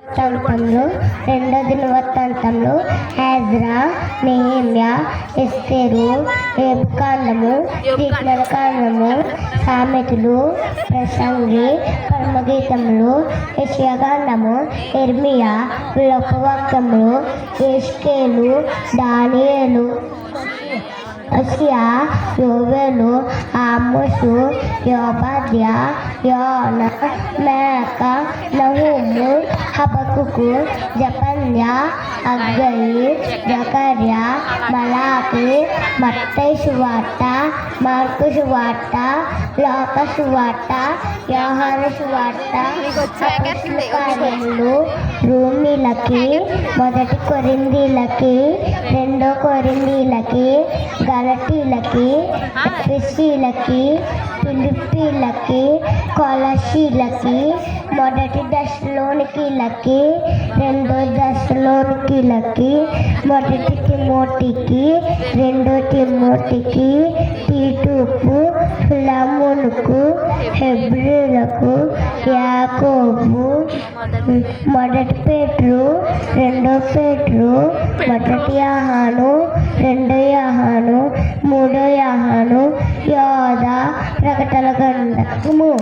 వృత్తాంతంలో రెండో దినవృత్తాంతంలో హెజ్రా, నెహెమ్యా, ఎస్తేరు, ఏపుకాండము, కీర్తనకాండము, సామెతలు, ప్రసంగి, పరమగీతములు, యెషయాకాండము, ఇర్మియా, విలాపవాక్యములు, యెహెజ్కేలు, దానియేలు, హోషేయ, యోవేలు, ఆమోసు, ఓబద్యా, యోనా, మీకా, నహూము, హబక్కూకు, జెఫన్యా, హగ్గయి, జకర్యా, మలాకి, మత్తయి సువార్త, మార్కు సువార్త, లూకా సువార్త, యోహాను సువార్త, అపోస్తలుల కార్యములు, రోమీయులకి, మొదటి కొరింథీయులకి, రెండో కొరింథీయులకి, గలతీయులకి, ఎఫెసీయులకి, ఫిలిప్పీయులకి, కొలస్సీయులకి, మొదటి దశలోనికీయులకి, రెండో దశలోనికీయులకి, మొదటి తిమోతికి, రెండో తిమోతికి, తీతుకు, ఫిలెమోనుకు, హెబ్రీయులకు, యాకోబు, మొదటి పేతురు, రెండో పేతురు, మొదటి యోహాను, రెండో యోహాను, మూడో యోహాను, యోధ, ప్రకటన గ్రంథము.